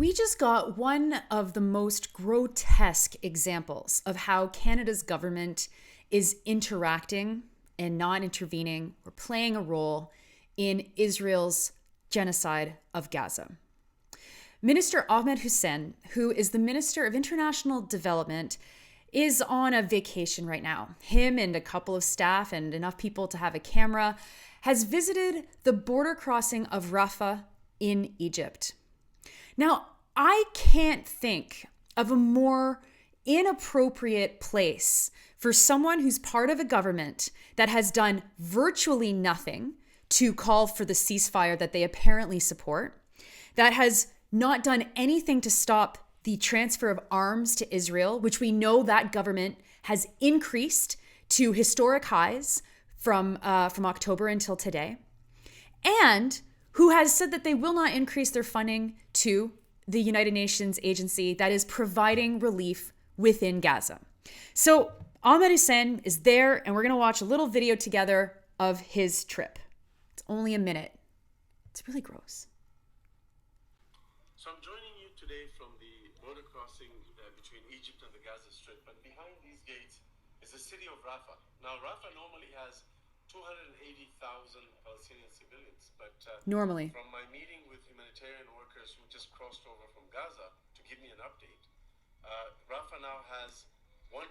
We just got one of the most grotesque examples of how Canada's government is interacting and not intervening or playing a role in Israel's genocide of Gaza. Minister Ahmed Hussen, who is the Minister of International Development, is on a vacation right now. Him and a couple of staff and enough people to have a camera has visited the border crossing of Rafah in Egypt. Now, I can't think of a more inappropriate place for someone who's part of a government that has done virtually nothing to call for the ceasefire that they apparently support, that has not done anything to stop the transfer of arms to Israel, which we know that government has increased to historic highs from October until today, and who has said that they will not increase their funding to the United Nations agency that is providing relief within Gaza. So Ahmed Hussen is there, and we're going to watch a little video together of his trip. It's only a minute. It's really gross. So I'm joining you today from the border crossing between Egypt and the Gaza Strip, and behind these gates is the city of Rafah. Now, Rafah normally has 280,000 Palestinian civilians, but normally, from my meeting with humanitarian workers who just crossed over from Gaza to give me an update, Rafah now has 1.2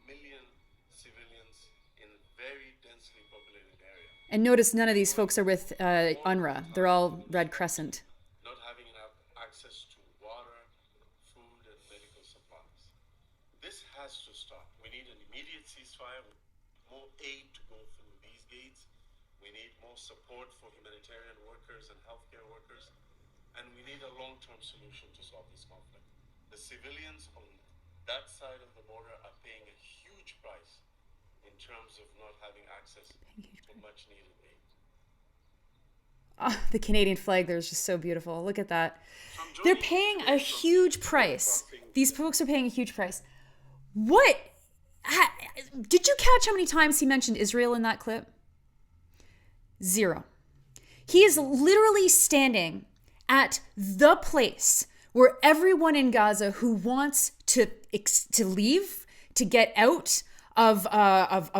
million civilians in a very densely populated area. And notice none of these folks are with UNRWA. They're all Red Crescent. Not having enough access to water, food, and medical supplies. This has to stop. We need an immediate ceasefire, more aid to go through these gates. We need more support for humanitarian workers and healthcare workers. And we need a long-term solution to solve this conflict. The civilians on that side of the border are paying a huge price in terms of not having access to much-needed aid. Oh, the Canadian flag there is just so beautiful. Look at that. They're paying a huge price. These folks are paying a huge price. What? Did you catch how many times he mentioned Israel in that clip? 0. He is literally standing at the place where everyone in Gaza who wants to leave, to get out of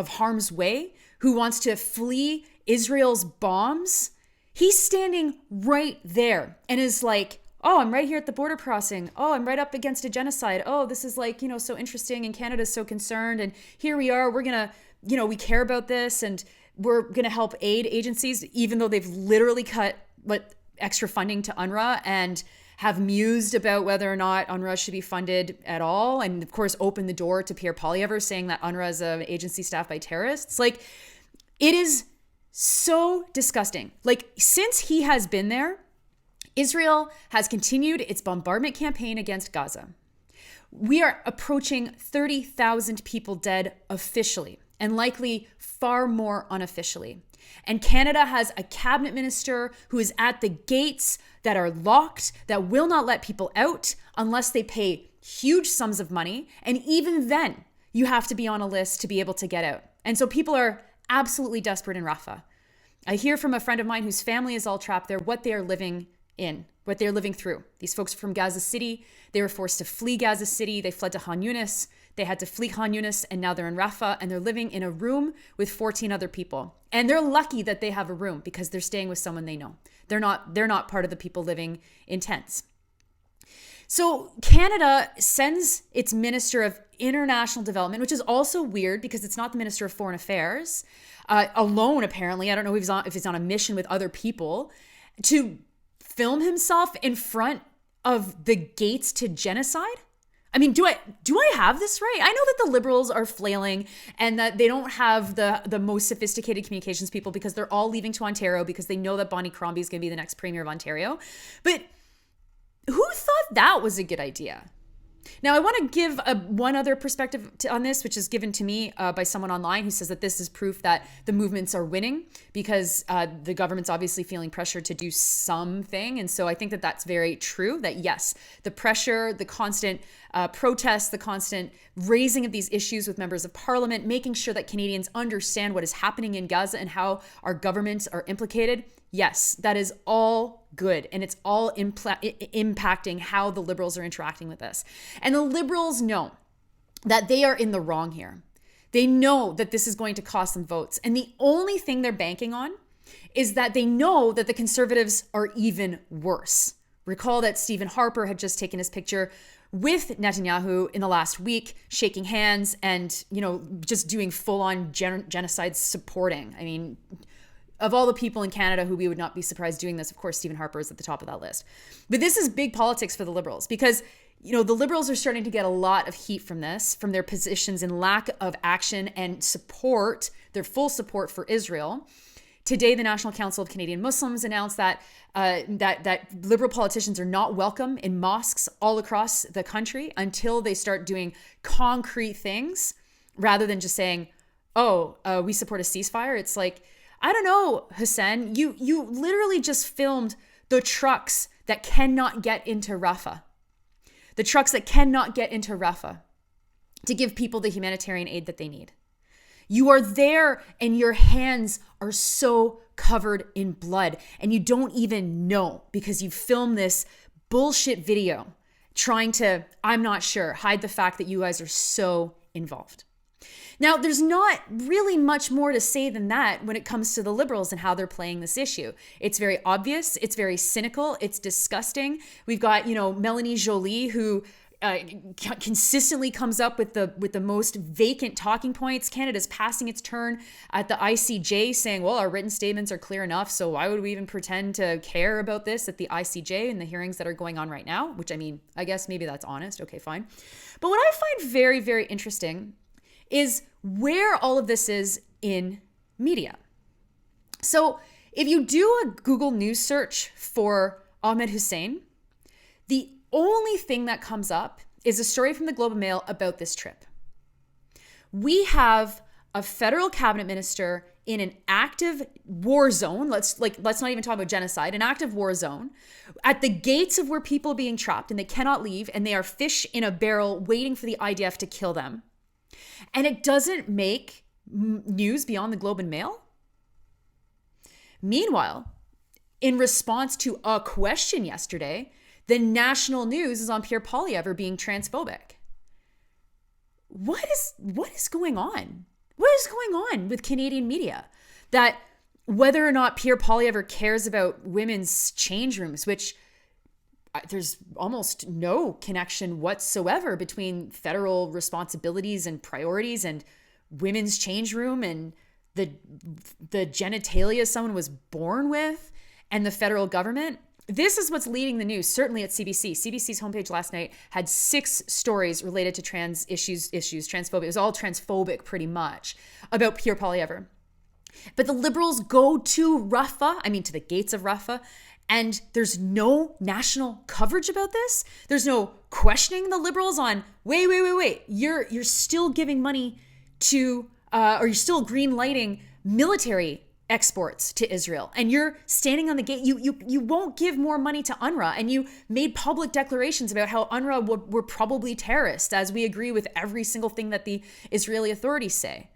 harm's way, who wants to flee Israel's bombs, he's standing right there and is like, oh, I'm right here at the border crossing. Oh, I'm right up against a genocide. Oh, this is like, so interesting, and Canada's so concerned, and here we are, we're gonna, we care about this, and we're gonna help aid agencies, even though they've literally cut extra funding to UNRWA and have mused about whether or not UNRWA should be funded at all, and of course opened the door to Pierre Poilievre saying that UNRWA is an agency staffed by terrorists. Like, it is so disgusting. Like, since he has been there, Israel has continued its bombardment campaign against Gaza. We are approaching 30,000 people dead officially, and likely far more unofficially. And Canada has a cabinet minister who is at the gates that are locked, that will not let people out unless they pay huge sums of money. And even then, you have to be on a list to be able to get out. And so people are absolutely desperate in Rafah. I hear from a friend of mine whose family is all trapped there, what they are living in, what they're living through. These folks are from Gaza City. They were forced to flee Gaza City. They fled to Khan Yunis. They had to flee Khan Yunis, and now they're in Rafah, and they're living in a room with 14 other people. And they're lucky that they have a room because they're staying with someone they know. They're not part of the people living in tents. So Canada sends its Minister of International Development, which is also weird because it's not the Minister of Foreign Affairs, alone apparently. I don't know if he's on a mission with other people, to film himself in front of the gates to genocide. I mean, do I have this right? I know that the Liberals are flailing and that they don't have the most sophisticated communications people because they're all leaving to Ontario because they know that Bonnie Crombie is going to be the next Premier of Ontario. But who thought that was a good idea? Now, I want to give one other perspective on this, which is given to me by someone online who says that this is proof that the movements are winning because the government's obviously feeling pressure to do something. And so I think that that's very true, that yes, the pressure, the constant protests, the constant raising of these issues with members of parliament, making sure that Canadians understand what is happening in Gaza and how our governments are implicated. Yes, that is all good. And it's all impacting how the liberals are interacting with this. And the liberals know that they are in the wrong here. They know that this is going to cost them votes. And the only thing they're banking on is that they know that the conservatives are even worse. Recall that Stephen Harper had just taken his picture with Netanyahu in the last week, shaking hands and, just doing full-on genocide supporting. I mean, of all the people in Canada who we would not be surprised doing this, of course, Stephen Harper is at the top of that list. But this is big politics for the Liberals because, the Liberals are starting to get a lot of heat from this, from their positions in lack of action and support, their full support for Israel. Today, the National Council of Canadian Muslims announced that Liberal politicians are not welcome in mosques all across the country until they start doing concrete things rather than just saying, we support a ceasefire. It's like, I don't know, Hussen, you literally just filmed the trucks that cannot get into Rafah. The trucks that cannot get into Rafah to give people the humanitarian aid that they need. You are there and your hands are so covered in blood and you don't even know because you filmed this bullshit video trying to, I'm not sure, hide the fact that you guys are so involved. Now, there's not really much more to say than that when it comes to the Liberals and how they're playing this issue. It's very obvious. It's very cynical. It's disgusting. We've got, Melanie Joly, who consistently comes up with the most vacant talking points. Canada's passing its turn at the ICJ saying, well, our written statements are clear enough, so why would we even pretend to care about this at the ICJ and the hearings that are going on right now? Which, I guess maybe that's honest. Okay, fine. But what I find very, very interesting is where all of this is in media. So if you do a Google News search for Ahmed Hussen, the only thing that comes up is a story from the Globe and Mail about this trip. We have a federal cabinet minister in an active war zone. Let's not even talk about genocide, an active war zone at the gates of where people are being trapped and they cannot leave and they are fish in a barrel waiting for the IDF to kill them. And it doesn't make news beyond the Globe and Mail. Meanwhile, in response to a question yesterday, the national news is on Pierre Poilievre being transphobic. What is going on? What is going on with Canadian media? That whether or not Pierre Poilievre cares about women's change rooms, which there's almost no connection whatsoever between federal responsibilities and priorities and women's change room and the genitalia someone was born with and the federal government. This is what's leading the news, certainly at CBC. CBC's homepage last night had 6 stories related to trans issues, transphobia. It was all transphobic pretty much about Pierre Poilievre. But the Liberals go to Rafah, to the gates of Rafah, and there's no national coverage about this. There's no questioning the Liberals on, wait. You're still giving money to, or you're still green lighting military exports to Israel. And you're standing on the gate. You won't give more money to UNRWA. And you made public declarations about how UNRWA were probably terrorists, as we agree with every single thing that the Israeli authorities say.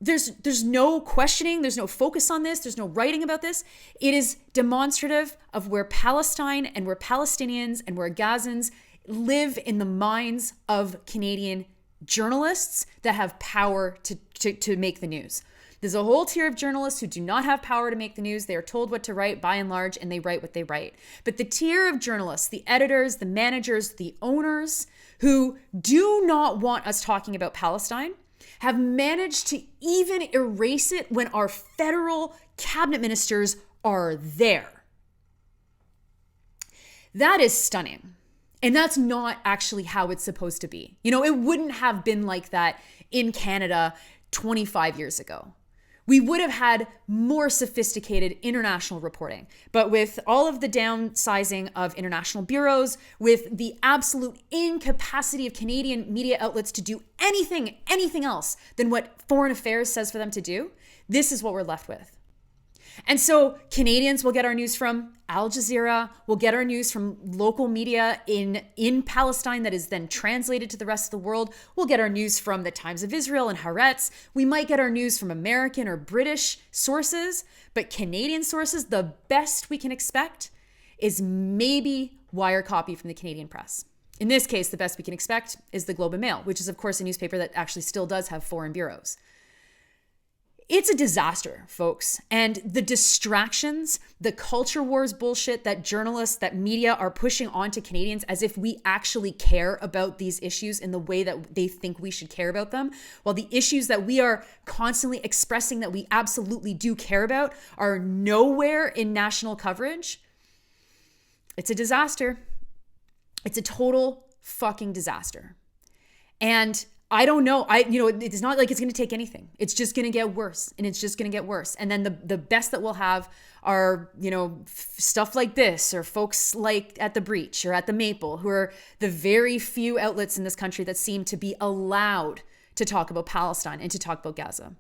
There's no questioning. There's no focus on this. There's no writing about this. It is demonstrative of where Palestine and where Palestinians and where Gazans live in the minds of Canadian journalists that have power to make the news. There's a whole tier of journalists who do not have power to make the news. They are told what to write by and large, and they write what they write. But the tier of journalists, the editors, the managers, the owners who do not want us talking about Palestine have managed to even erase it when our federal cabinet ministers are there. That is stunning. And that's not actually how it's supposed to be. It wouldn't have been like that in Canada 25 years ago. We would have had more sophisticated international reporting. But with all of the downsizing of international bureaus, with the absolute incapacity of Canadian media outlets to do anything else than what Foreign Affairs says for them to do, this is what we're left with. And so Canadians will get our news from Al Jazeera, we'll get our news from local media in Palestine that is then translated to the rest of the world. We'll get our news from the Times of Israel and Haaretz. We might get our news from American or British sources, but Canadian sources, the best we can expect is maybe wire copy from the Canadian press. In this case, the best we can expect is the Globe and Mail, which is, of course, a newspaper that actually still does have foreign bureaus. It's a disaster, folks. And the distractions, the culture wars bullshit that journalists, that media are pushing onto Canadians as if we actually care about these issues in the way that they think we should care about them, while the issues that we are constantly expressing that we absolutely do care about are nowhere in national coverage. It's a disaster. It's a total fucking disaster. And I don't know. It's not like it's going to take anything. It's just going to get worse, and it's just going to get worse. And then the best that we'll have are, stuff like this, or folks like at the Breach or at the Maple, who are the very few outlets in this country that seem to be allowed to talk about Palestine and to talk about Gaza.